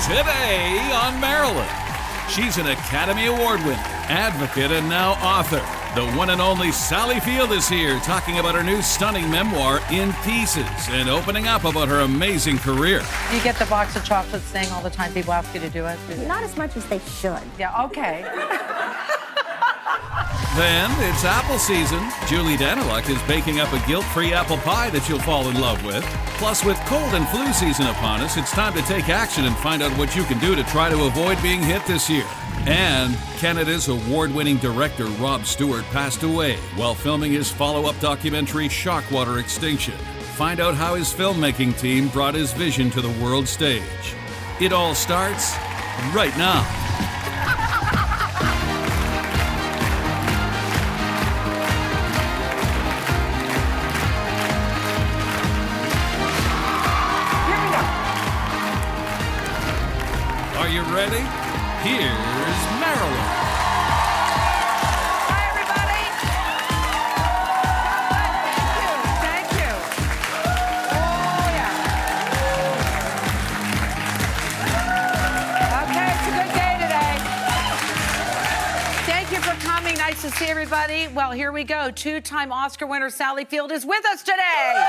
Today on Marilyn, she's an Academy Award winner, advocate, and now author. The one and only Sally Field is here talking about her new stunning memoir, In Pieces, and opening up about her amazing career. You get the box of chocolates thing all the time. People ask you to do it. Not as much as they should. Yeah, okay. Then it's apple season. Julie Daniluk is baking up a guilt-free apple pie that you'll fall in love with. Plus, with cold and flu season upon us, it's time to take action and find out what you can do to try to avoid being hit this year. And Canada's award-winning director Rob Stewart passed away while filming his follow-up documentary Sharkwater Extinction. Find out how his filmmaking team brought his vision to the world stage. It all starts right now. Are you ready? Here's Marilyn. Hi, everybody. Thank you. Oh, yeah. Okay, it's a good day today. Thank you for coming. Nice to see everybody. Well, here we go. Two-time Oscar winner Sally Field is with us today.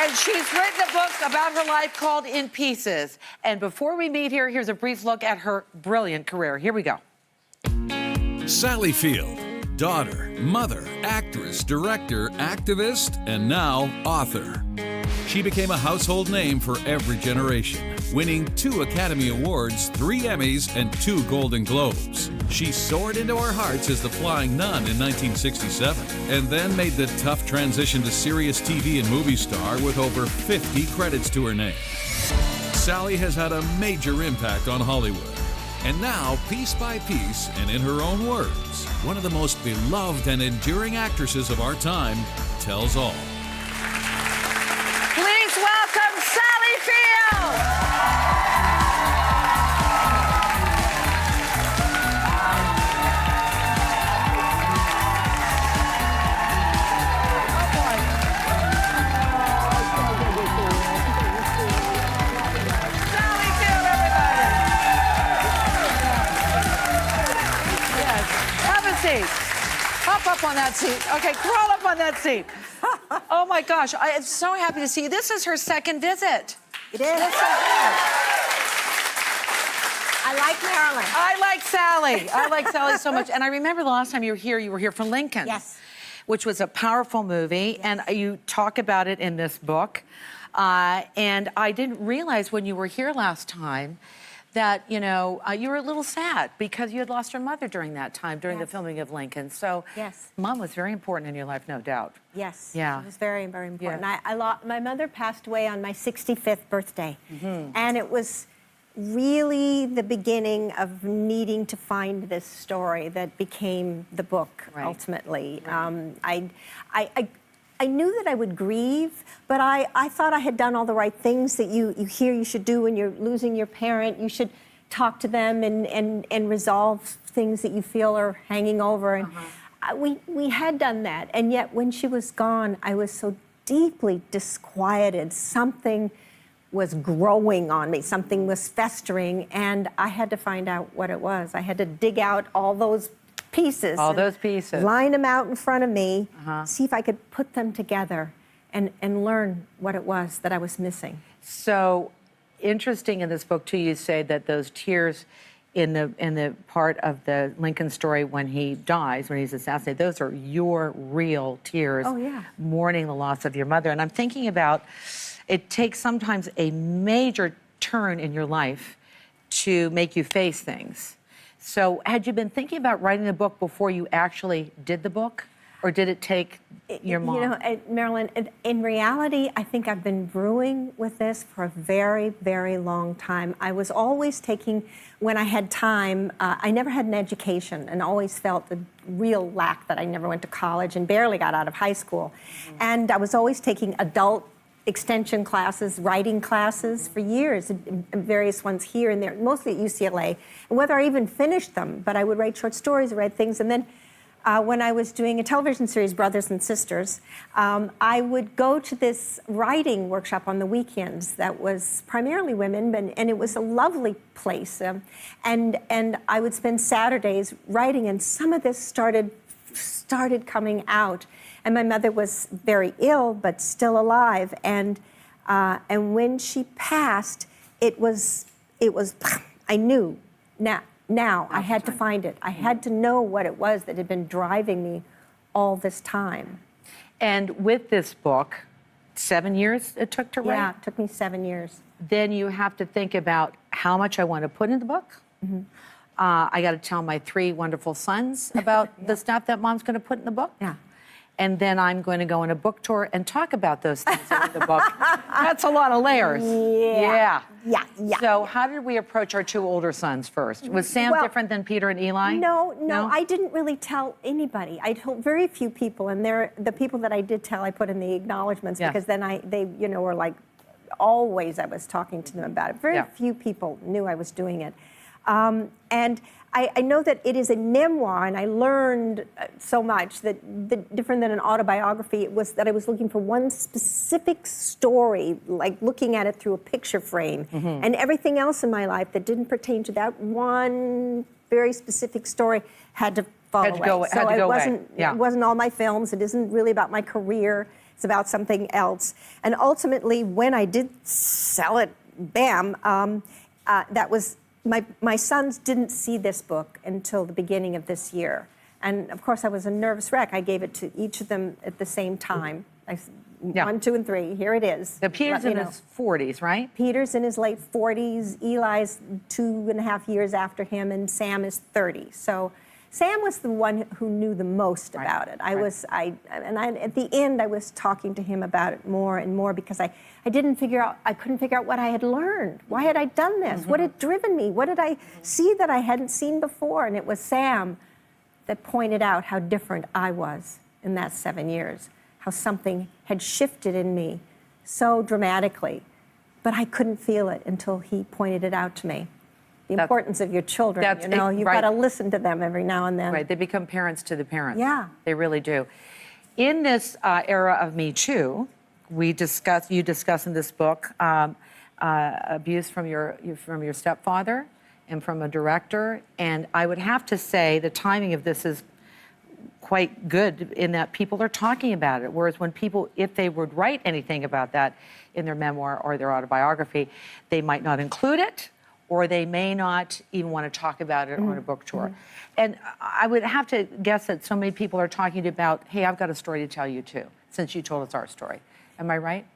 And she's written a book about her life called In Pieces. And before we meet here, here's a brief look at her brilliant career. Here we go. Sally Field, daughter, mother, actress, director, activist, and now author. She became a household name for every generation, winning 2 Academy Awards, 3 Emmys, and 2 Golden Globes. She soared into our hearts as the Flying Nun in 1967, and then made the tough transition to serious TV and movie star with over 50 credits to her name. Sally has had a major impact on Hollywood. And now, piece by piece, and in her own words, one of the most beloved and enduring actresses of our time tells all. Please welcome Sally Field. Sally Field, everybody. Yes. Have a seat. Hop up on that seat. Okay, crawl up on that seat. Oh my gosh, I'm so happy to see you. This is her second visit. It is. I like Marilyn. I like Sally. I like Sally so much. And I remember the last time you were here for Lincoln. Yes. Which was a powerful movie, yes. And you talk about it in this book. And I didn't realize when you were here last time that, you know, you were a little sad because you had lost your mother during that time, during the filming of Lincoln. So, yes. Mom was very important in your life, no doubt. Yes. Yeah. It was very, very important. Yeah. My mother passed away on my 65th birthday. Mm-hmm. And it was really the beginning of needing to find this story that became the book, ultimately. Right. I knew that I would grieve, but I thought I had done all the right things that you hear you should do when you're losing your parent. You should talk to them and resolve things that you feel are hanging over. And we had done that, and yet when she was gone, I was so deeply disquieted. Something was growing on me, something was festering, and I had to find out what it was. I had to dig out all those pieces. All those pieces. Line them out in front of me, see if I could put them together and learn what it was that I was missing. So interesting in this book, too, you say that those tears in the part of the Lincoln story when he dies, when he's assassinated, those are your real tears. Oh, yeah. Mourning the loss of your mother. And I'm thinking about, it takes sometimes a major turn in your life to make you face things. So had you been thinking about writing the book before you actually did the book? Or did it take your mom? You know, Marilyn, in reality, I think I've been brewing with this for a very, very long time. I was always taking, when I had time, I never had an education and always felt the real lack that I never went to college and barely got out of high school. Mm-hmm. And I was always taking adult extension classes, writing classes for years, various ones here and there, mostly at UCLA. And whether I even finished them, but I would write short stories, write things, and then when I was doing a television series, Brothers and Sisters, I would go to this writing workshop on the weekends that was primarily women, and it was a lovely place. And I would spend Saturdays writing, and some of this started coming out. And my mother was very ill, but still alive. And when she passed, it was I knew now I had to find it. I had to know what it was that had been driving me all this time. And with this book, 7 years it took to write? Yeah, it took me 7 years. Then you have to think about how much I want to put in the book. I got to tell my 3 wonderful sons about the stuff that Mom's going to put in the book. Yeah. And then I'm going to go on a book tour and talk about those things in the book. That's a lot of layers. Yeah. So how did we approach our 2 older sons first? Was Sam different than Peter and Eli? No, I didn't really tell anybody. I told very few people, and the people that I did tell, I put in the acknowledgments because then they were like, always I was talking to them about it. Very few people knew I was doing it. And I know that it is a memoir, and I learned so much that different than an autobiography, it was that I was looking for one specific story, like looking at it through a picture frame, and everything else in my life that didn't pertain to that one very specific story had to fall away. So it wasn't all my films. It isn't really about my career. It's about something else. And ultimately, when I did sell it, bam, that was. My sons didn't see this book until the beginning of this year. And of course, I was a nervous wreck. I gave it to each of them at the same time. 1, 2, and 3, here it is. Now, Peter's in his 40s, right? Peter's in his late 40s. Eli's 2.5 years after him, and Sam is 30. So Sam was the one who knew the most about it. At the end, I was talking to him about it more and more because I couldn't figure out what I had learned. Why had I done this? What had driven me? What did I see that I hadn't seen before? And it was Sam that pointed out how different I was in that 7 years, how something had shifted in me so dramatically, but I couldn't feel it until he pointed it out to me. The importance of your children, you've got to listen to them every now and then. Right, they become parents to the parents. Yeah. They really do. In this era of Me Too, you discuss in this book abuse from your stepfather and from a director, and I would have to say the timing of this is quite good in that people are talking about it, whereas when people, if they would write anything about that in their memoir or their autobiography, they might not include it, or they may not even want to talk about it on a book tour. And I would have to guess that so many people are talking about, hey, I've got a story to tell you too, since you told us our story. Am I right?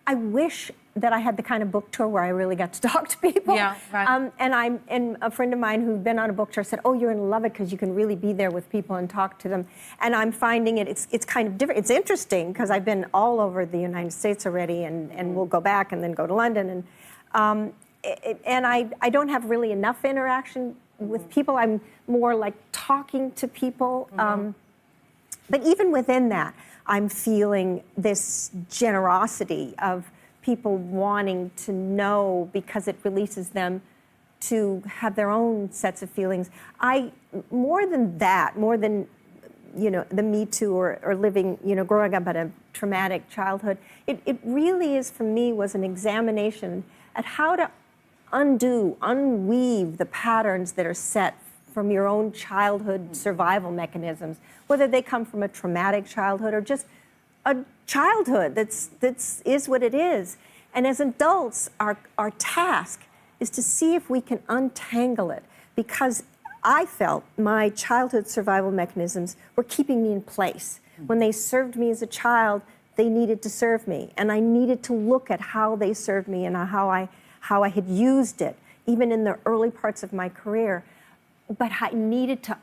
I wish that I had the kind of book tour where I really got to talk to people. Yeah, right. And a friend of mine who'd been on a book tour said, oh, you're going to love it because you can really be there with people and talk to them. And I'm finding it's kind of different. It's interesting because I've been all over the United States already, and we'll go back and then go to London. And I don't have really enough interaction with people. I'm more like talking to people. But even within that, I'm feeling this generosity of people wanting to know because it releases them to have their own sets of feelings. More than the Me Too or living, growing up at a traumatic childhood, it really is, for me, was an examination at how to unweave the patterns that are set from your own childhood survival mechanisms, whether they come from a traumatic childhood or just a childhood that's is what it is. And as adults, our task is to see if we can untangle it, because I felt my childhood survival mechanisms were keeping me in place. When they served me as a child, they needed to serve me, and I needed to look at how they served me and how I had used it, even in the early parts of my career. But I needed to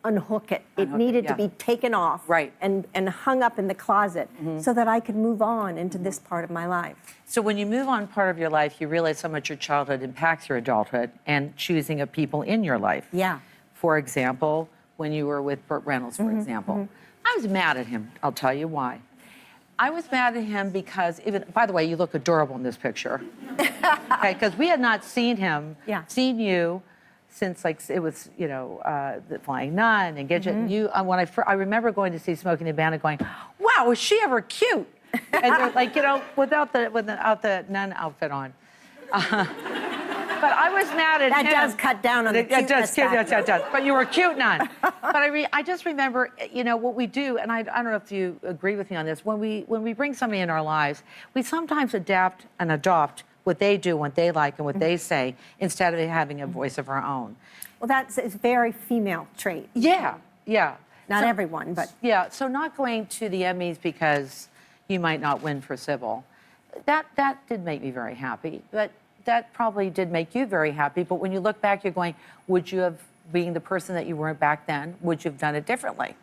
unhook it. It needed to be taken off and hung up in the closet so that I could move on into this part of my life. So when you move on part of your life, you realize how much your childhood impacts your adulthood and choosing of people in your life. Yeah. For example, when you were with Burt Reynolds, for example. I was mad at him. I'll tell you why. I was mad at him because, by the way, you look adorable in this picture. Okay, because we had not seen him, seen you since like it was, the Flying Nun and Gidget. And you, I remember going to see Smokey and the Bandit, going, "Wow, was she ever cute?" And they're like, without the nun outfit on. But I was mad at him. That does cut down on the cuteness factor. It does. But you were a cute nun. But I just remember, what we do, and I don't know if you agree with me on this. When we bring somebody in our lives, we sometimes adapt and adopt what they do, what they like, and what they say, instead of having a voice of our own. Well, that's a very female trait. Yeah. Not everyone, but... Yeah, so not going to the Emmys because you might not win for Sybil, that did make me very happy. But that probably did make you very happy. But when you look back, you're going, would you have, being the person that you were back then, would you have done it differently?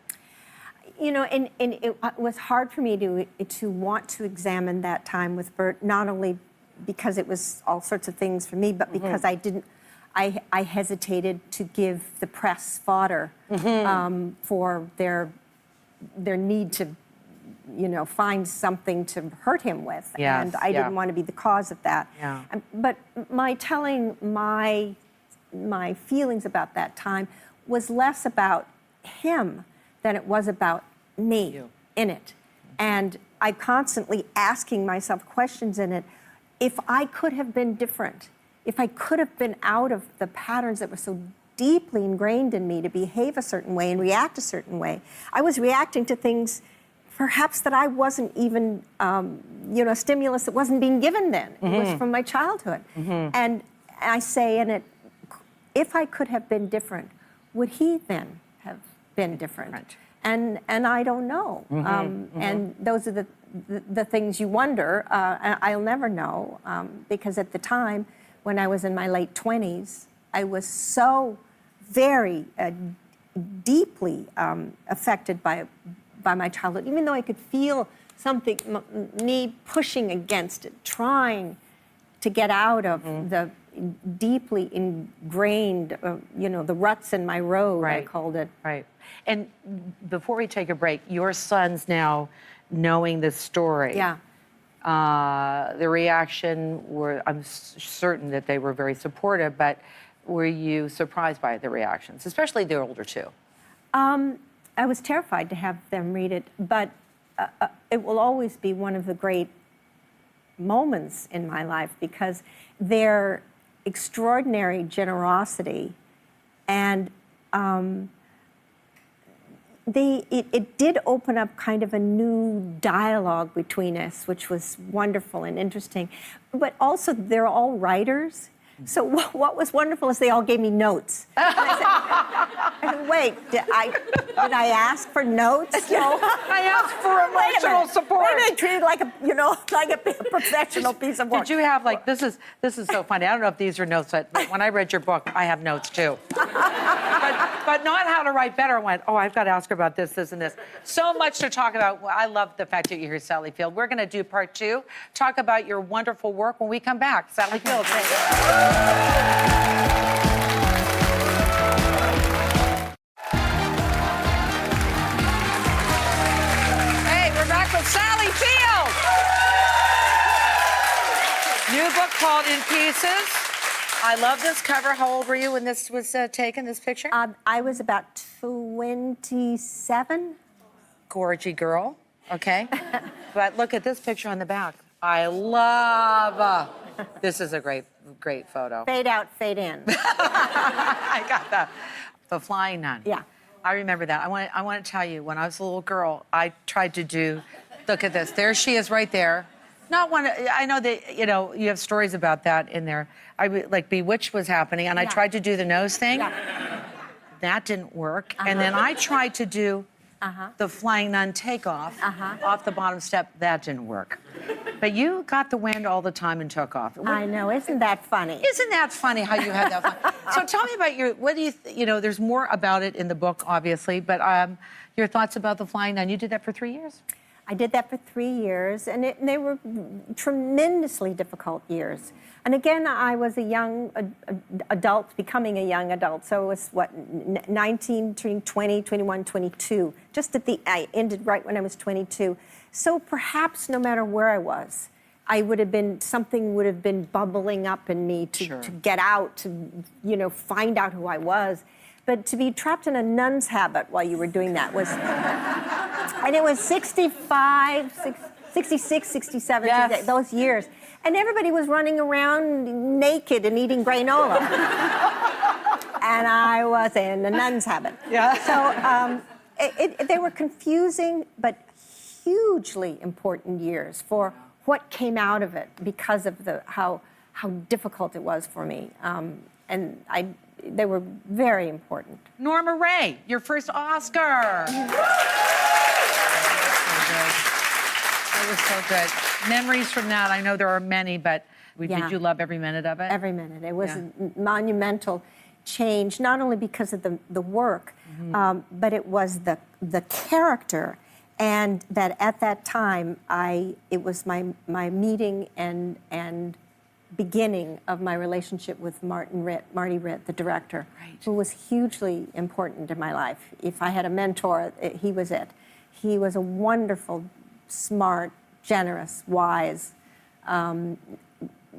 And it was hard for me to want to examine that time with Bert, not only because it was all sorts of things for me, but because I hesitated to give the press fodder for their need to, find something to hurt him with. Yes, and I didn't want to be the cause of that. Yeah. But my telling my feelings about that time was less about him than it was about me in it. And I constantly asking myself questions in it. If I could have been different, if I could have been out of the patterns that were so deeply ingrained in me to behave a certain way and react a certain way, I was reacting to things perhaps that I wasn't even, a stimulus that wasn't being given then. It was from my childhood. And I say in it, if I could have been different, would he then have been different? And I don't know. And those are the things you wonder. I'll never know, because at the time, when I was in my late 20s, I was so very deeply affected by my childhood, even though I could feel something, me pushing against it, trying to get out of the deeply ingrained, the ruts in my road, I called it. Right. And before we take a break, your sons now knowing the story. Yeah. The reaction I'm certain that they were very supportive, but were you surprised by the reactions, especially the older two? I was terrified to have them read it, but it will always be one of the great moments in my life because their extraordinary generosity and it did open up kind of a new dialogue between us, which was wonderful and interesting. But also, they're all writers. So what was wonderful is they all gave me notes. I said, wait, did I ask for notes? No, I asked for emotional support. Wait a minute, treated like a professional piece of work. Did you have this is so funny. I don't know if these are notes, but when I read your book, I have notes too. but not how to write better. I went, I've got to ask her about this, and this. So much to talk about. Well, I love the fact that you're here, Sally Field. We're going to do part 2. Talk about your wonderful work when we come back. Sally Field. Hey, we're back with Sally Field. New book called In Pieces. I love this cover. How old were you when this was taken, this picture? I was about 27. Gorgy girl, okay? But look at this picture on the back. I love, this is a great photo. Fade out, fade in. I got that. The Flying Nun. Yeah. I remember that. I want to tell you, when I was a little girl, I tried to do, look at this. There she is right there. I know that, you have stories about that in there. Like Bewitched was happening, and I tried to do the nose thing. Yeah. That didn't work. And then I tried to do the Flying Nun takeoff off the bottom step. That didn't work. But you got the wind all the time and took off. I know. Isn't that funny? Isn't that funny how you had that fun? So tell me about what do you, there's more about it in the book, obviously, but your thoughts about the Flying Nun. You did that for 3 years? I did that for 3 years, and they were tremendously difficult years. And again, I was a young adult, becoming a young adult. So it was, 19, turning 20, 21, 22. I ended right when I was 22. So perhaps no matter where I was, something would have been bubbling up in me to get out, to, find out who I was. But to be trapped in a nun's habit while you were doing that was, and it was 65, 66, 67, Yes. those years. And everybody was running around naked and eating granola. And I was in a nun's habit. Yeah. So they were confusing but hugely important years for what came out of it because of how difficult it was for me. And they were very important. Norma Rae, your first Oscar. It was so good. Memories from that, I know there are many, but did you love every minute of it? Every minute. It was a monumental change, not only because of the work, but it was the character. And that at that time, it was my meeting and beginning of my relationship with Marty Ritt, the director, who was hugely important in my life. If I had a mentor, he was it. He was a wonderful, smart, generous, wise,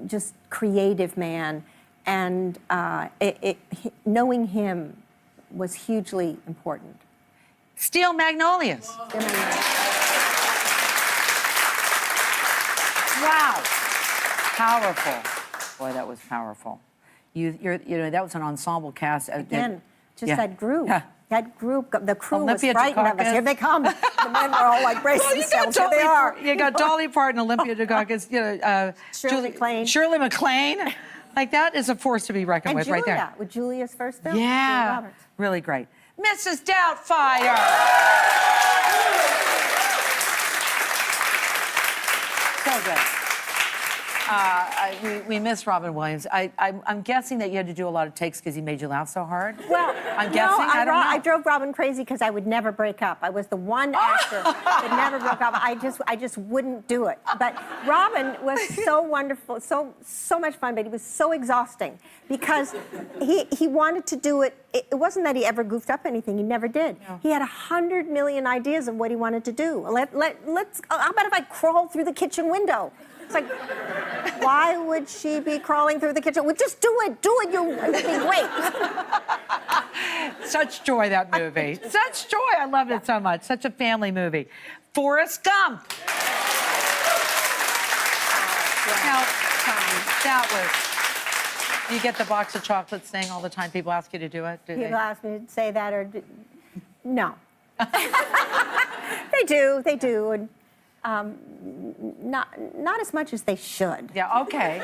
just creative man. And knowing him was hugely important. Steel Magnolias. Wow. Powerful. Boy, that was powerful. That was an ensemble cast. Again, that group. Yeah. That group, the crew Olympia was frightened of us. Dukakis. Here they come. The men were all like bracing themselves. Here they are. You got Dolly Parton, Olympia Dukakis, Shirley MacLaine. Like, that is a force to be reckoned with right there. With Julia's first film. Yeah. Julia Roberts. Really great. Mrs. Doubtfire. So good. We miss Robin Williams. I'm guessing that you had to do a lot of takes because he made you laugh so hard. Well, I'm guessing. I don't know. I drove Robin crazy because I would never break up. I was the one actor that never broke up. I just wouldn't do it. But Robin was so wonderful, so much fun, but he was so exhausting because he wanted to do it. It wasn't that he ever goofed up anything. He never did. No. He had 100 million ideas of what he wanted to do. How about if I crawled through the kitchen window? It's like, why would she be crawling through the kitchen? Well, just do it, it'll be great. Such joy, that movie. Such joy, I loved it so much. Such a family movie. Forrest Gump. Now, that was, you get the box of chocolates thing all the time. People ask you to do it, do they? People ask me to say that no. They do. And, not as much as they should. Yeah, okay.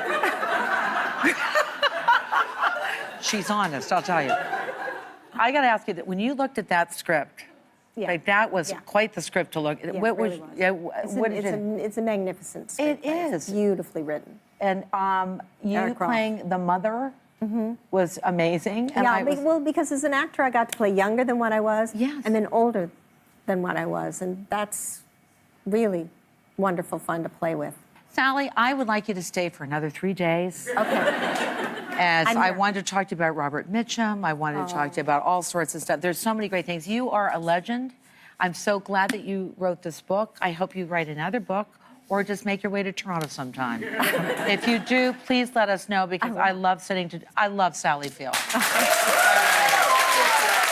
She's honest, I'll tell you. I got to ask you that when you looked at that script, like, that was quite the script to look at. Yeah, it's a magnificent script. It is. It's beautifully written. And you playing the mother was amazing. And because as an actor, I got to play younger than what I was, yes, and then older than what I was, and that's really wonderful fun to play with. Sally, I would like you to stay for another 3 days. Okay. As I wanted to talk to you about Robert Mitchum. I wanted to talk to you about all sorts of stuff. There's so many great things. You are a legend. I'm so glad that you wrote this book. I hope you write another book or just make your way to Toronto sometime. If you do, please let us know because I love Sally Field.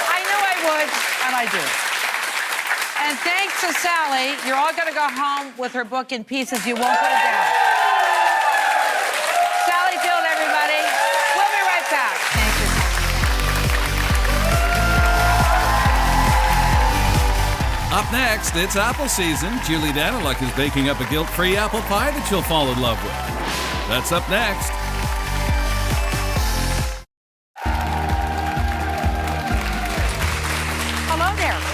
I knew I would, and I do. And thanks to Sally, you're all going to go home with her book in pieces. You won't put it down. Sally Field, everybody. We'll be right back. Thank you. Up next, it's apple season. Julie Daniluk is baking up a guilt-free apple pie that you'll fall in love with. That's up next.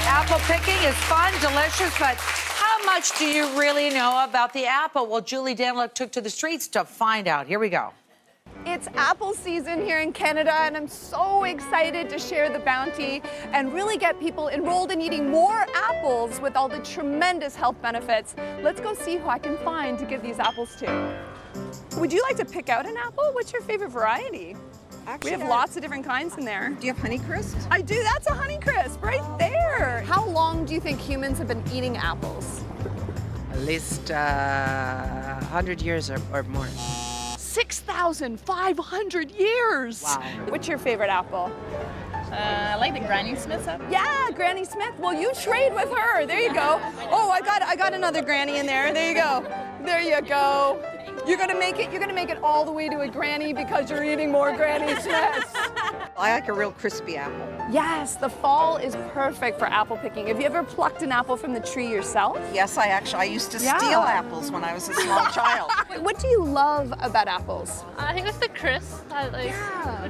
Apple picking is fun, delicious, but how much do you really know about the apple? Well, Julie Daniluk took to the streets to find out. Here we go. It's apple season here in Canada, and I'm so excited to share the bounty and really get people enrolled in eating more apples with all the tremendous health benefits. Let's go see who I can find to give these apples to. Would you like to pick out an apple? What's your favorite variety? Actually, we have lots of different kinds in there. Do you have Honeycrisp? I do. That's a Honeycrisp right there. How long do you think humans have been eating apples? At least 100 years or more. 6,500 years. Wow. What's your favorite apple? I like the Granny Smith apple. Yeah, Granny Smith. Well, you trade with her. There you go. Oh, I got another Granny in there. There you go. There you go. You're gonna make it all the way to a Granny because you're eating more Granny Smiths. I like a real crispy apple. Yes, the fall is perfect for apple picking. Have you ever plucked an apple from the tree yourself? Yes, I used to Yeah. steal apples when I was a small child. What do you love about apples? I think it's the crisp, the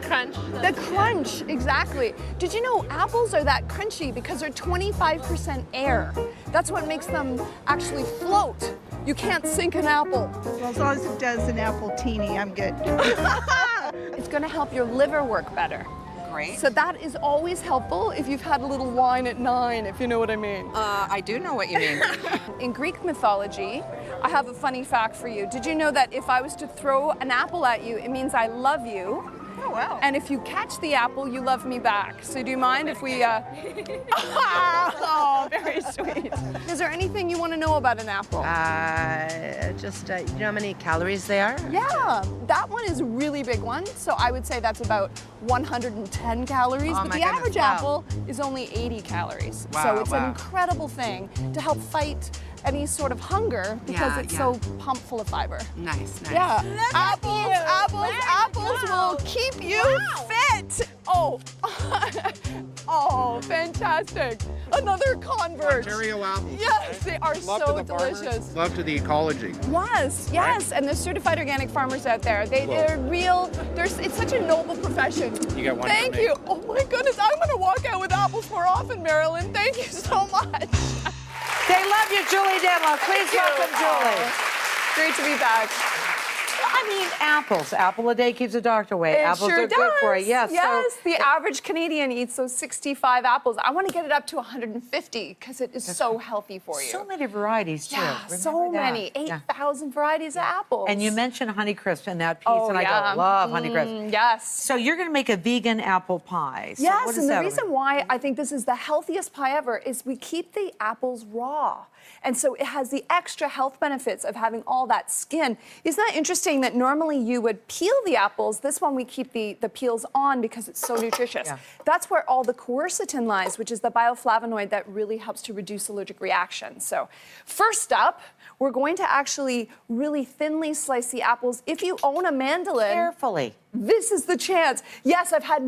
crunch. The crunch, exactly. Did you know apples are that crunchy because they're 25% air? That's what makes them actually float. You can't sink an apple. Well, as long as it does an apple teeny, I'm good. It's gonna help your liver work better. Great. So that is always helpful if you've had a little wine at 9, if you know what I mean. I do know what you mean. In Greek mythology, I have a funny fact for you. Did you know that if I was to throw an apple at you, it means I love you? Oh, wow. And if you catch the apple, you love me back. So do you mind if we, Oh, very sweet. Is there anything you want to know about an apple? You know how many calories they are? Yeah, that one is a really big one. So I would say that's about 110 calories. Oh but my the goodness, average wow. apple is only 80 calories. So Wow, it's an wow. incredible thing to help fight any sort of hunger because Yeah, it's yeah. so pumped full of fiber. Nice. Yeah. Apples will keep you fit. Oh. Oh, fantastic. Another convert. Ontario apples. Yes, they are Love to so the farmers, delicious. love to the ecology. Yes, and the certified organic farmers out there, they're real, it's such a noble profession. You got one Thank for me. you. Oh my goodness, I'm gonna walk out with apples more often, Marilyn. Thank you so much. They love you, Julie Denlow. Please welcome Julie. Great to be back. I mean, apples. Apple a day keeps the doctor away. It Apples sure are good for you. Yes. Yes, So, the average Canadian eats those 65 apples. I want to get it up to 150 because it is so healthy for you. so many varieties, too. Yeah, Remember so that. many. Yeah. 8,000 varieties of apples. And you mentioned Honeycrisp in that piece, Oh, and I yeah. go, love Honeycrisp. Yes. So you're going to make a vegan apple pie. So Yes, what is and the that? reason why I think this is the healthiest pie ever is we keep the apples raw. And so it has the extra health benefits of having all that skin. Isn't that interesting that normally you would peel the apples? This one we keep the peels on because it's so nutritious. Yeah. That's where all the quercetin lies, which is the bioflavonoid that really helps to reduce allergic reactions. So first up, we're going to actually really thinly slice the apples. If you own a mandolin, Carefully. this is the chance. Yes, I've had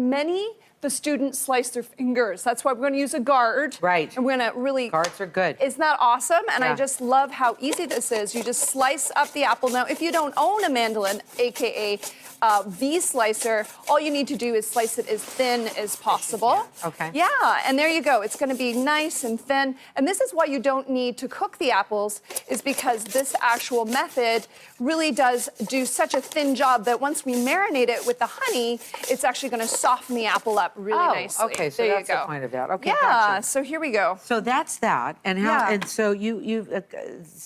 the students slice their fingers. That's why we're going to use a guard. Right. And we're going to really... Guards are good. Isn't that awesome? And I Yeah. just love how easy this is. You just slice up the apple. Now, if you don't own a mandolin, AKA V-slicer, all you need to do is slice it as thin as possible. Okay. Yeah, and there you go. It's going to be nice and thin. And this is why you don't need to cook the apples, is because this actual method really does do such a thin job that once we marinate it with the honey, it's actually going to soften the apple up really nicely. Okay, so there that's you go. the point of that. Okay, Yeah, gotcha. so here we go. So that's that. And how? Yeah. And so you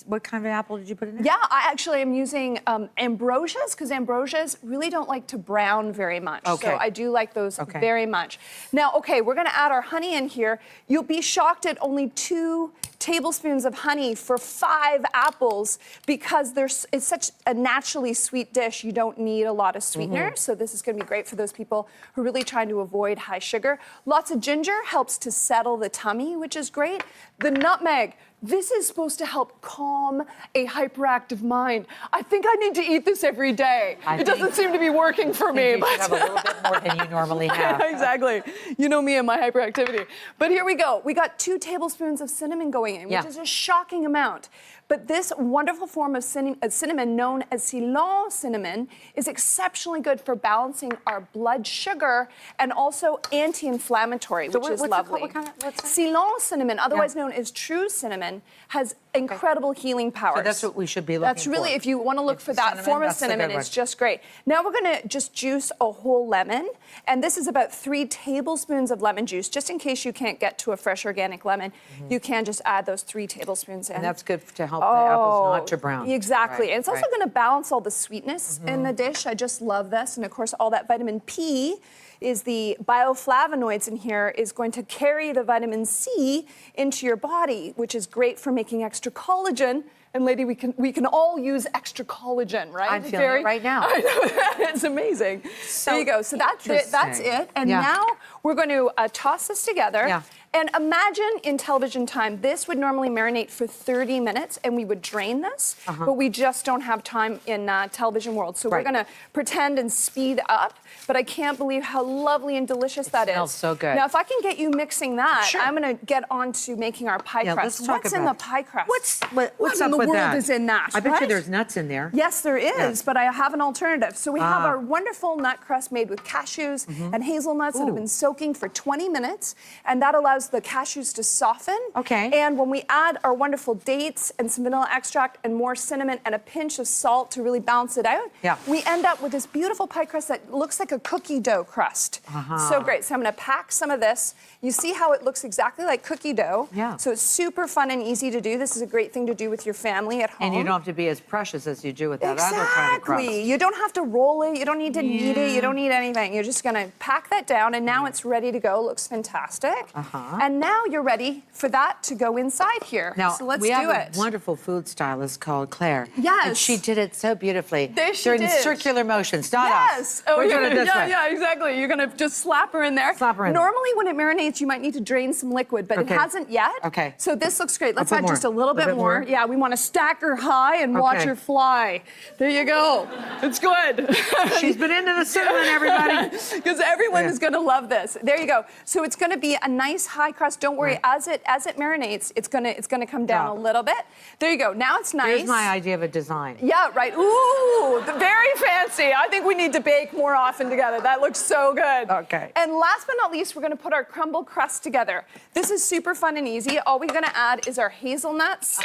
what kind of apple did you put in there? Yeah, I actually am using ambrosias because ambrosias really don't like to brown very much. Okay. So I do like those Okay. very much. Now, okay, we're going to add our honey in here. You'll be shocked at only 2 tablespoons of honey for 5 apples because it's such a naturally sweet dish. You don't need a lot of sweetener. So this is going to be great for those people who are really trying to avoid high sugar. Lots of ginger helps to settle the tummy, which is great. The nutmeg. This is supposed to help calm a hyperactive mind. I think I need to eat this every day. It doesn't seem to be working for me. You should have a little bit more than you normally have. Exactly. You know me and my hyperactivity. But here we go. We got 2 tablespoons of cinnamon going in, Yeah. which is a shocking amount. But this wonderful form of cinnamon, known as Ceylon cinnamon, is exceptionally good for balancing our blood sugar and also anti-inflammatory, which is what's it called? lovely. What kind of- what's that? Ceylon cinnamon, otherwise known as true cinnamon, has incredible healing powers. So that's what we should be looking That's really, for. if you want to look It's for that cinnamon, form of that's the cinnamon, good it's one. just great. Now we're going to just juice a whole lemon, and this is about 3 tablespoons of lemon juice. Just in case you can't get to a fresh organic lemon, you can just add those 3 tablespoons in. And that's good to help the apples not to brown. Exactly. Right, And it's also right. going to balance all the sweetness in the dish. I just love this. And of course, all that vitamin P is the bioflavonoids in here is going to carry the vitamin C into your body, which is great for making extra collagen And lady, we can all use extra collagen, right? I'm feeling it right now. I know, it's amazing. So there you go. So that's it. And now we're going to toss this together. Yeah. And imagine in television time, this would normally marinate for 30 minutes and we would drain this, but we just don't have time in television world. So we're gonna pretend and speed up, but I can't believe how lovely and delicious that is. Smells so good. Now, if I can get you mixing that, I'm gonna get on to making our pie crust. Let's talk What's about in the pie crust? What's what up in the with world that? is in that, I bet you right? there's nuts in there. Yes, there is, but I have an alternative. So we have our wonderful nut crust made with cashews and hazelnuts that have been soaking for 20 minutes, and that allows the cashews to soften. Okay. And when we add our wonderful dates and some vanilla extract and more cinnamon and a pinch of salt to really balance it out, we end up with this beautiful pie crust that looks like a cookie dough crust. So great. So I'm going to pack some of this. You see how it looks exactly like cookie dough. Yeah. So it's super fun and easy to do. This is a great thing to do with your family at home. And you don't have to be as precious as you do with that other kind of crust. Exactly. You don't have to roll it. You don't need to knead it. You don't need anything. You're just going to pack that down, and now it's ready to go. Looks fantastic. And now you're ready for that to go inside here. Now, so let's we do have it. a wonderful food stylist called Claire. Yes. And she did it so beautifully. There she They're in did. circular motions, not Yes. us. We're doing it this way. Yeah, exactly. You're going to just slap her in there. Slap her in. Normally, when it marinates, you might need to drain some liquid, but it hasn't yet. Okay. So this looks great. Let's put add more. just a little bit more. more. Yeah, we want to stack her high and watch her fly. There you go. It's good. She's been into the cinnamon, everybody. Because everyone is going to love this. There you go. So it's going to be a nice high crust. Don't worry, as it marinates, it's going to come down a little bit. There you go. Now it's nice. Here's my idea of a design. Yeah, right. Ooh, very fancy. I think we need to bake more often together. That looks so good. Okay. And last but not least, we're going to put our crumble crust together. This is super fun and easy. All we're going to add is our hazelnuts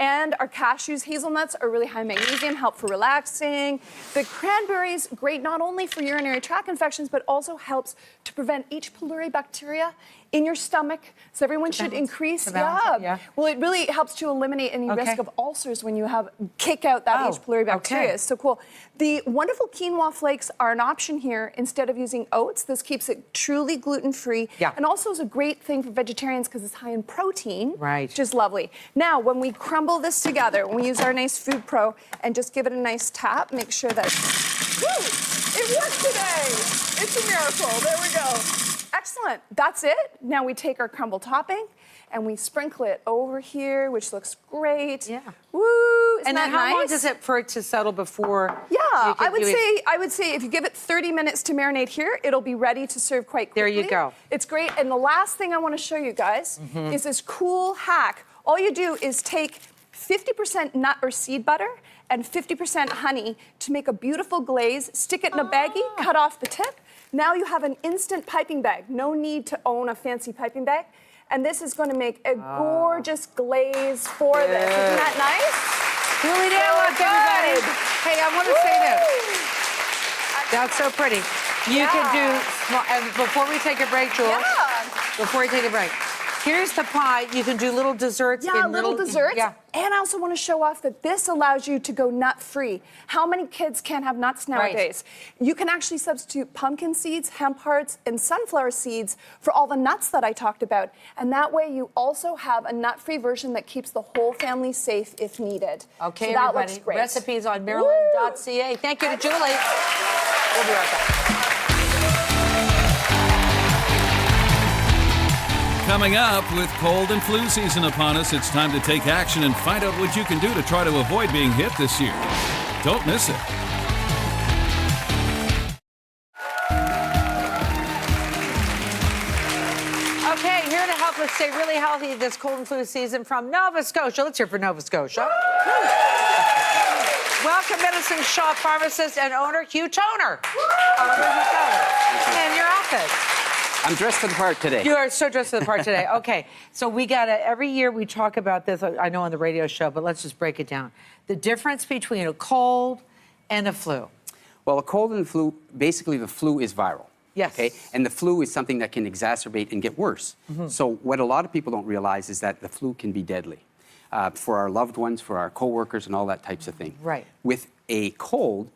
and our cashews. Hazelnuts are really high in magnesium, help for relaxing. The cranberries, great not only for urinary tract infections, but also helps to prevent H. pylori bacteria in your stomach. So everyone should increase. Yeah. Well, it really helps to eliminate any risk of ulcers when you kick out that H. pylori bacteria. So cool. The wonderful quinoa flakes are an option here instead of using oats. This keeps it truly gluten-free. And also is a great thing for vegetarians because it's high in protein. Right. Which is lovely. Now, when we crumble this together, when we use our nice Food Pro and just give it a nice tap, make sure that, it worked today. It's a miracle. There we go. Excellent. That's it. Now we take our crumble topping and we sprinkle it over here, which looks great. Yeah. Woo! Isn't And then that how long nice? does it for it to settle before? Yeah, you can do it? I would say if you give it 30 minutes to marinate here, it'll be ready to serve quite quickly. There you go. It's great. And the last thing I want to show you guys is this cool hack. All you do is take 50% nut or seed butter and 50% honey to make a beautiful glaze, stick it in a baggie, cut off the tip. Now you have an instant piping bag. No need to own a fancy piping bag. And this is going to make a gorgeous glaze for this. Isn't that nice? Julie Dale, everybody. Hey, I want to say this. That's so pretty. You can do small, and before we take a break, Jules, before we take a break, here's the pie. You can do little desserts. Yeah, in little desserts. Yeah. And I also want to show off that this allows you to go nut-free. How many kids can't have nuts nowadays? You can actually substitute pumpkin seeds, hemp hearts, and sunflower seeds for all the nuts that I talked about. And that way you also have a nut-free version that keeps the whole family safe if needed. Okay, so that everybody. looks great. Recipes on Marilyn.ca. Thank you to Julie. We'll be right back. Coming up, with cold and flu season upon us, it's time to take action and find out what you can do to try to avoid being hit this year. Don't miss it. Okay, here to help us stay really healthy this cold and flu season from Nova Scotia. Let's hear for Nova Scotia. Welcome, Medicine Shop pharmacist and owner, Hugh Toner. And your outfit. I'm dressed for the part today. You are so dressed for the part today. Okay, so we got to, every year we talk about this, I know on the radio show, but let's just break it down. The difference between a cold and a flu. Well, a cold and flu, basically the flu is viral. Yes. Okay, and the flu is something that can exacerbate and get worse. So what a lot of people don't realize is that the flu can be deadly for our loved ones, for our coworkers, and all that types of thing. Right. With a cold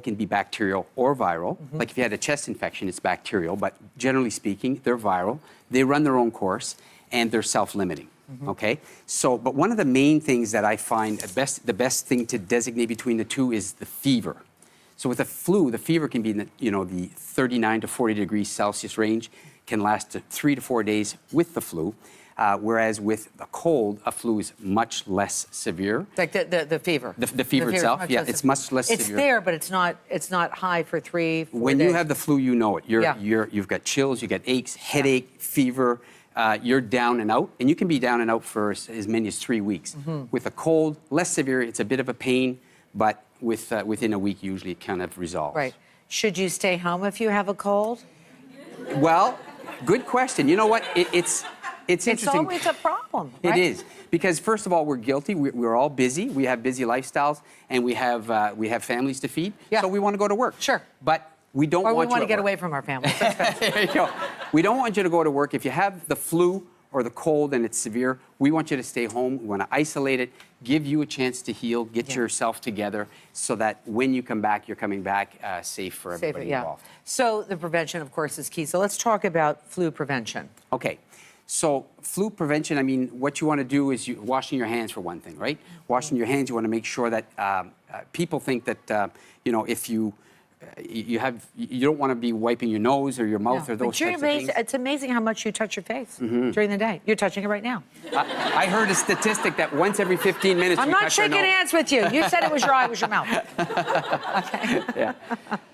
can be bacterial or viral. Like if you had a chest infection, it's bacterial, but generally speaking, they're viral. They run their own course, and they're self-limiting. Okay? So, but one of the main things that I find the best thing to designate between the two is the fever. So with the flu, the fever can be in the 39 to 40 degrees Celsius range, can last 3 to 4 days with the flu. Whereas with a cold, a flu is much less severe. Like the fever. The fever itself, yeah, it's much less severe. It's there, but it's not high for 3, 4 When days. you have the flu, you know it. You've got chills, you got aches, headache, fever. You're down and out, and you can be down and out for as many as 3 weeks. With a cold, less severe, it's a bit of a pain, but within a week, usually it kind of resolves. Right. Should you stay home if you have a cold? Well, good question. You know what? It's interesting. It's always a problem, right? It is, because first of all, we're guilty. We're all busy. We have busy lifestyles, and we have families to feed. Yeah. So we want to go to work. Sure. But we don't Or want we want you to get at away work. from our families. There you go. We don't want you to go to work. If you have the flu or the cold and it's severe, we want you to stay home. We want to isolate it, give you a chance to heal, get yourself together, so that when you come back, you're coming back safe for everybody involved. So the prevention, of course, is key. So let's talk about flu prevention. Okay. So flu prevention, I mean, what you want to do is washing your hands for one thing, right? Washing your hands, you want to make sure that people think that, if you don't want to be wiping your nose or your mouth or those types of things. It's amazing how much you touch your face during the day. You're touching it right now. I heard a statistic that once every 15 minutes I'm we not touch our shaking nose. hands with you. You said it was your eye, it was your mouth. Okay. Yeah.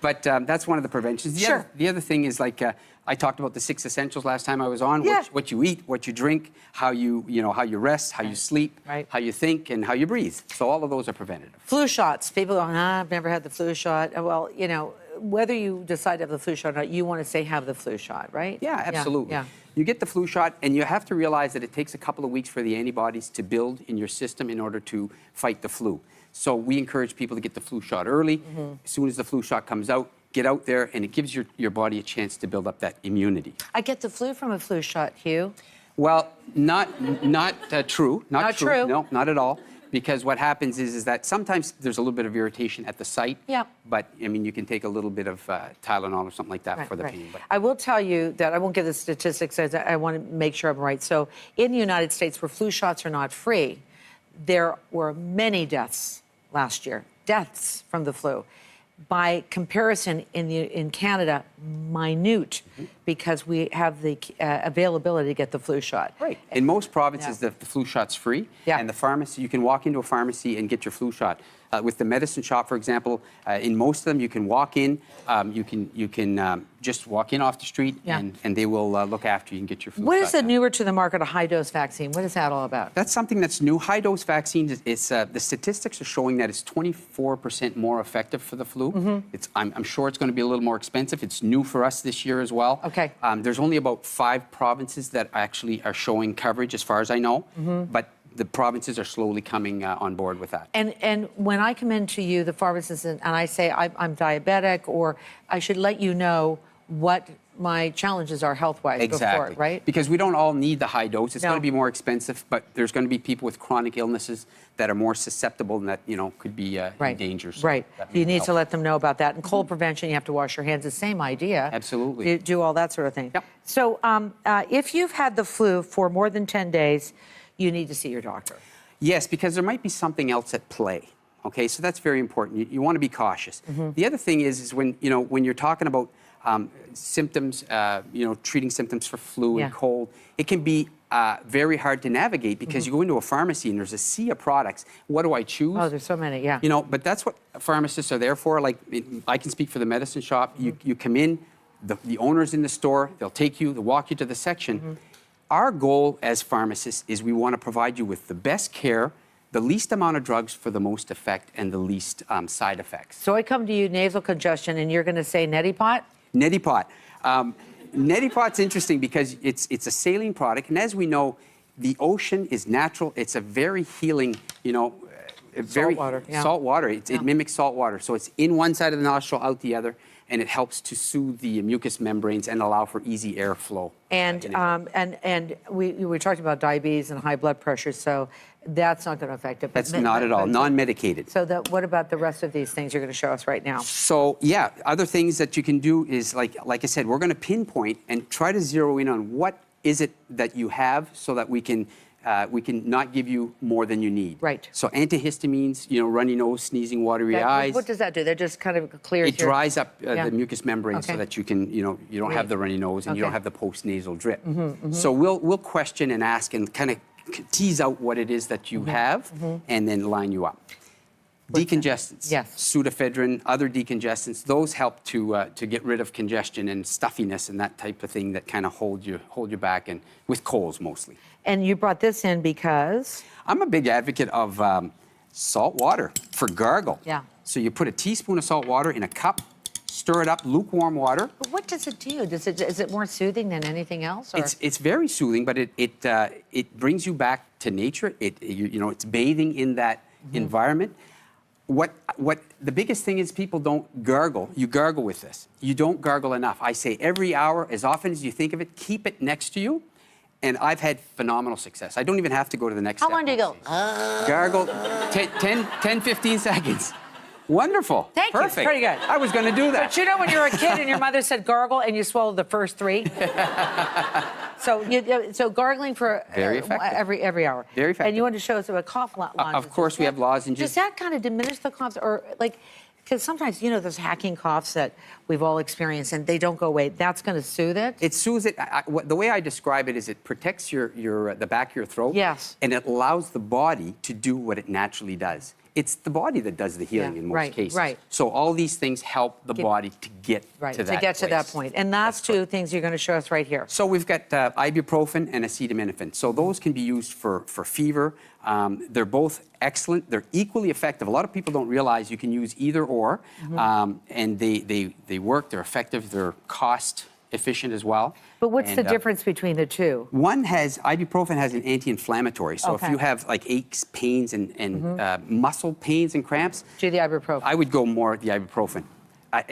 But that's one of the preventions. The other thing is I talked about the 6 essentials last time I was on. Yeah. What you eat, what you drink, how you rest, how you sleep, how you think, and how you breathe. So all of those are preventative. Flu shots. People go, I've never had the flu shot. Well, whether you decide to have the flu shot or not, you want to say have the flu shot, right? Yeah, absolutely. Yeah. You get the flu shot, and you have to realize that it takes a couple of weeks for the antibodies to build in your system in order to fight the flu. So we encourage people to get the flu shot early. As soon as the flu shot comes out, get out there, and it gives your body a chance to build up that immunity. I get the flu from a flu shot, Hugh. Well, not true. Not true. No, not at all. Because what happens is that sometimes there's a little bit of irritation at the site. Yeah. But, I mean, you can take a little bit of Tylenol or something like that for the pain. But I will tell you that I won't give the statistics, as I want to make sure I'm right. So in the United States, where flu shots are not free, there were many deaths last year, deaths from the flu. By comparison, in Canada, minute, because we have the availability to get the flu shot. Right. In most provinces, the flu shot's free. Yeah. And the pharmacy, you can walk into a pharmacy and get your flu shot. With the medicine shop, for example, in most of them, you can walk in. You can just walk in off the street, and they will look after you and get your flu shot. What is the newer to the market, a high-dose vaccine? What is that all about? That's something that's new. High-dose vaccines, the statistics are showing that it's 24% more effective for the flu. I'm sure it's going to be a little more expensive. It's new for us this year as well. Okay. There's only about 5 provinces that actually are showing coverage, as far as I know. But the provinces are slowly coming on board with that. And when I come into you, the pharmacist, and I say I'm diabetic, or I should let you know what my challenges are health-wise before, right? Because we don't all need the high dose. It's No. going to be more expensive, but there's going to be people with chronic illnesses that are more susceptible and that, could be in danger. So Right. that You may need help. to let them know about that. And cold prevention, you have to wash your hands. The same idea. Absolutely. Do all that sort of thing. Yep. So if you've had the flu for more than 10 days, you need to see your doctor. Yes, because there might be something else at play. Okay, so that's very important. You want to be cautious. The other thing is when you're talking about symptoms, treating symptoms for flu and cold, it can be very hard to navigate because you go into a pharmacy and there's a sea of products. What do I choose? Oh, there's so many, yeah. But that's what pharmacists are there for. Like, I can speak for the medicine shop. You come in, the owner's in the store, they'll take you, they'll walk you to the section. Our goal as pharmacists is we want to provide you with the best care, the least amount of drugs for the most effect, and the least side effects. So I come to you, nasal congestion, and you're going to say neti pot? Neti pot. Neti pot's interesting because it's a saline product, and as we know, the ocean is natural. It's a very healing, Salt water, yeah. Salt water. It mimics salt water, so it's in one side of the nostril, out the other, and it helps to soothe the mucous membranes and allow for easy airflow. And we talked about diabetes and high blood pressure, so that's not going to affect it. That's not at all non-medicated. So what about the rest of these things you're going to show us right now? So yeah, other things that you can do is like I said, we're going to pinpoint and try to zero in on what is it that you have so that we can we can not give you more than you need. Right. So antihistamines, runny nose, sneezing, watery eyes. What does that do? That just kind of clears It dries up the mucous membrane so Okay. that you can, you don't have the runny nose and you Okay. don't have the post-nasal drip. So we'll question and ask and kind of tease out what it is that you have and then line you up. Decongestants, Yes. pseudoephedrine, other decongestants, those help to get rid of congestion and stuffiness and that type of thing that kind of hold you back, and with colds mostly. And you brought this in because? I'm a big advocate of salt water for gargle. Yeah. So you put a teaspoon of salt water in a cup, stir it up, lukewarm water. But what does it do? Is it more soothing than anything else? Or? It's very soothing, but it brings you back to nature. It's bathing in that environment. What the biggest thing is, people don't gargle. You gargle with this. You don't gargle enough. I say every hour, as often as you think of it, keep it next to you. And I've had phenomenal success. I don't even have to go to the next step. How long do you go? Gargle 10, 15 seconds. Wonderful. Thank you. Perfect. Pretty good. I was going to do that. But you know when you were a kid and your mother said gargle and you swallowed the first 3? So gargling for Very effective. every hour. Very effective. And you wanted to show us about cough lozenges. Of course, we have lozenges. Does that kind of diminish the coughs, or like, because sometimes there's hacking coughs that we've all experienced and they don't go away. That's going to soothe it. It soothes it. The way I describe it is it protects the back of your throat. Yes. And it allows the body to do what it naturally does. It's the body that does the healing in most cases. Right. So all these things help the body to get to that to that place. point. And that's two things you're going to show us right here. So we've got ibuprofen and acetaminophen. So those can be used for fever. They're both excellent. They're equally effective. A lot of people don't realize you can use either or, and they work. They're effective. They're cost efficient as well. But what's the difference between the two? Ibuprofen has an anti-inflammatory. So if you have like aches, pains, and muscle pains and cramps, Do the ibuprofen. I would go more the ibuprofen,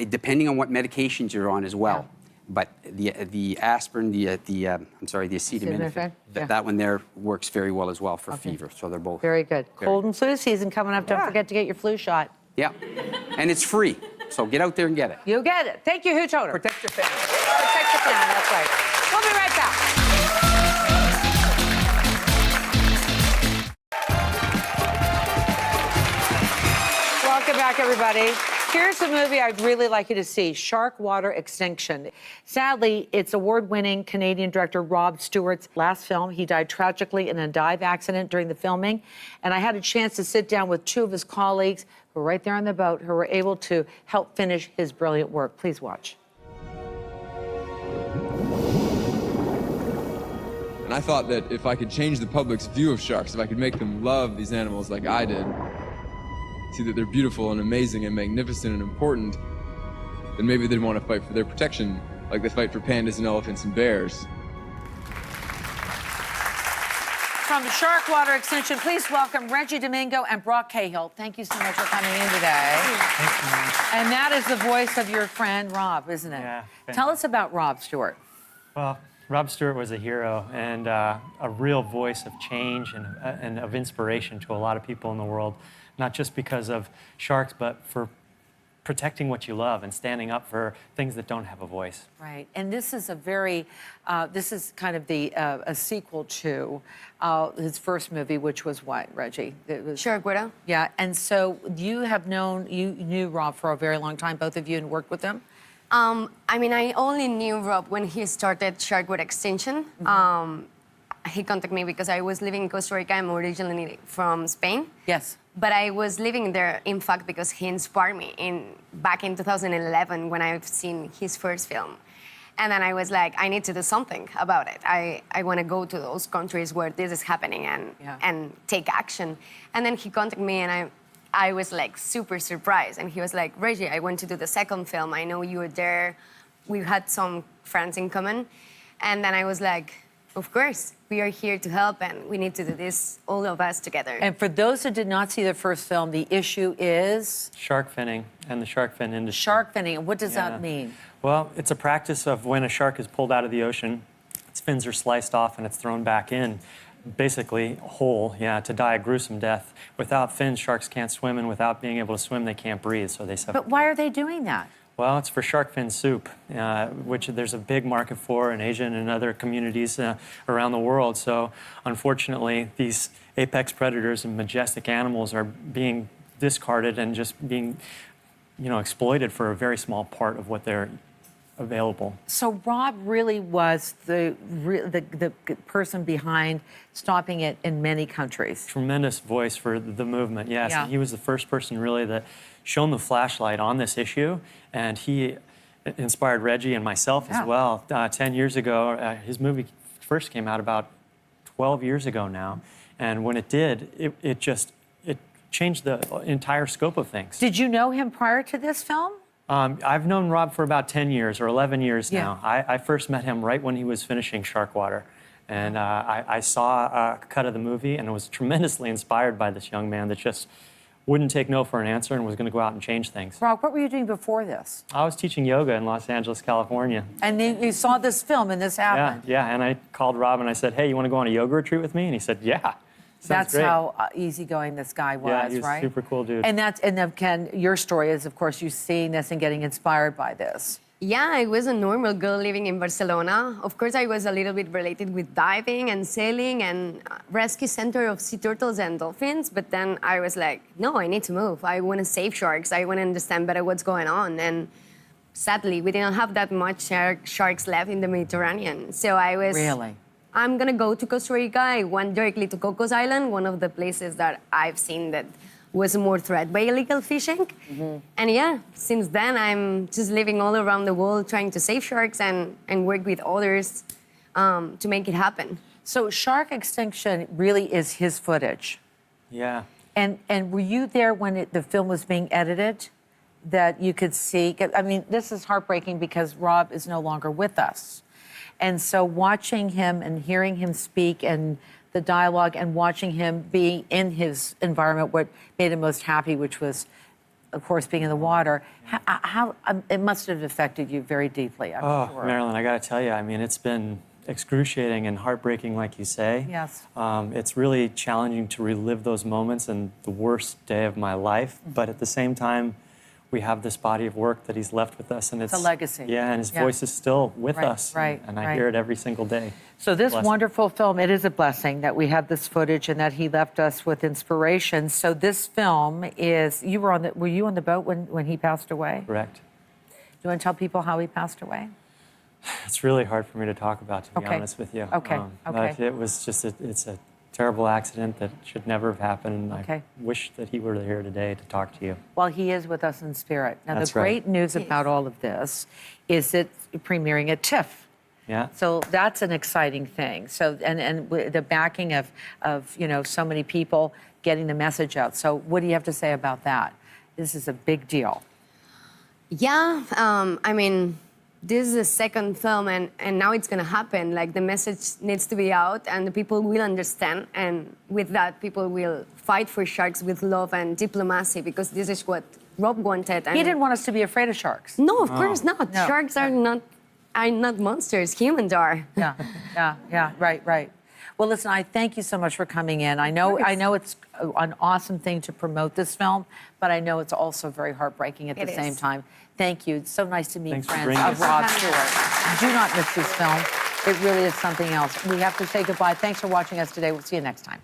depending on what medications you're on as well. But the aspirin, the acetaminophen, that one there works very well as well for fever. So they're both Very good. Cold and flu season coming up. Don't forget to get your flu shot. Yeah, and it's free. So get out there and get it. You get it. Thank you, Hooch Hoder. Protect your family. Protect your family, that's right. We'll be right back. Welcome back, everybody. Here's a movie I'd really like you to see, Sharkwater Extinction. Sadly, it's award-winning Canadian director Rob Stewart's last film. He died tragically in a dive accident during the filming. And I had a chance to sit down with 2 of his colleagues who were right there on the boat, who were able to help finish his brilliant work. Please watch. And I thought that if I could change the public's view of sharks, if I could make them love these animals like I did, see that they're beautiful and amazing and magnificent and important, then maybe they'd want to fight for their protection like they fight for pandas and elephants and bears. From Sharkwater Extinction, please welcome Reggie Domingo and Brock Cahill. Thank you so much for coming in today. Thank you. And that is the voice of your friend Rob, isn't it? Yeah. Tell us about Rob Stewart. Well, Rob Stewart was a hero and a real voice of change and of inspiration to a lot of people in the world, not just because of sharks, but for protecting what you love and standing up for things that don't have a voice. Right, and this is a very, this is kind of a sequel to his first movie, which was what, Reggie? It was Sharkwater. Yeah, and so you knew Rob for a very long time, both of you, and worked with him? I mean, I only knew Rob when he started Sharkwater Extinction. He contacted me because I was living in Costa Rica. I'm originally from Spain. Yes. But I was living there, in fact, because he inspired me back in 2011 when I've seen his first film. And then I was like, I need to do something about it. I want to go to those countries where this is happening and take action. And then he contacted me and I was like super surprised. And he was like, Reggie, I want to do the second film. I know you were there. We had some friends in common. And then I was like, of course, we are here to help and we need to do this, all of us together. And for those who did not see the first film, the issue is? Shark finning and the shark fin industry. Shark finning, what does that mean? Well, it's a practice of when a shark is pulled out of the ocean, its fins are sliced off and it's thrown back in, basically whole, to die a gruesome death. Without fins, sharks can't swim, and without being able to swim, they can't breathe, so they suffer. But why are they doing that? Well, it's for shark fin soup, which there's a big market for in Asia and in other communities around the world. So unfortunately, these apex predators and majestic animals are being discarded and just being, exploited for a very small part of what they're available. So Rob really was the person behind stopping it in many countries. Tremendous voice for the movement, yes. Yeah. And he was the first person really that shone the flashlight on this issue, and he inspired Reggie and myself as well. 10 years ago, his movie first came out about 12 years ago now, and when it did, it changed the entire scope of things. Did you know him prior to this film? I've known Rob for about 10 years or 11 years now. I first met him right when he was finishing Sharkwater. And I saw a cut of the movie and was tremendously inspired by this young man that just wouldn't take no for an answer and was going to go out and change things. Rob, what were you doing before this? I was teaching yoga in Los Angeles, California. And then you saw this film and this happened? Yeah, and I called Rob and I said, hey, you want to go on a yoga retreat with me? And he said, yeah. That's great. how easygoing this guy was, Yeah, he was right? super cool dude. And then Ken, your story is, of course, you seeing this and getting inspired by this. Yeah, I was a normal girl living in Barcelona. Of course, I was a little bit related with diving and sailing and rescue center of sea turtles and dolphins. But then I was like, no, I need to move. I want to save sharks. I want to understand better what's going on. And sadly, we didn't have that much sharks left in the Mediterranean. So I was... Really? I'm going to go to Costa Rica. I went directly to Cocos Island, one of the places that I've seen that was more threatened by illegal fishing. Mm-hmm. And yeah, since then, I'm just living all around the world trying to save sharks and work with others to make it happen. So Shark Extinction really is his footage. Yeah. And were you there when the film was being edited, that you could see? I mean, this is heartbreaking because Rob is no longer with us. And so watching him and hearing him speak and the dialogue and watching him be in his environment, what made him most happy, which was, of course, being in the water, how it must have affected you very deeply, I'm sure. Marilyn, I got to tell you, I mean, it's been excruciating and heartbreaking, like you say. Yes. It's really challenging to relive those moments in the worst day of my life, but at the same time, we have this body of work that he's left with us, and it's a legacy. Yeah, and his voice is still with us. Right, and I hear it every single day. So this wonderful film, it is a blessing that we have this footage and that he left us with inspiration. So this film is, were you on the boat when he passed away? Correct. Do you want to tell people how he passed away? It's really hard for me to talk about, to be honest with you. Okay. But it was just, it's a terrible accident that should never have happened. I wish that he were here today to talk to you. Well, he is with us in spirit. Now, That's the great news about all of this is it's premiering at TIFF. Yeah. So that's an exciting thing. So and the backing of so many people getting the message out. So what do you have to say about that? This is a big deal. Yeah, I mean, this is the second film, and now it's going to happen. Like, the message needs to be out, and the people will understand. And with that, people will fight for sharks with love and diplomacy, because this is what Rob wanted. And he didn't want us to be afraid of sharks. No, of course not. No. Sharks are not monsters. Humans are. Yeah. Right. Well, listen, I thank you so much for coming in. I know it's an awesome thing to promote this film, but I know it's also very heartbreaking at the same time. Thank you. It's so nice to meet friends of Rob Stewart. Do not miss this film. It really is something else. We have to say goodbye. Thanks for watching us today. We'll see you next time.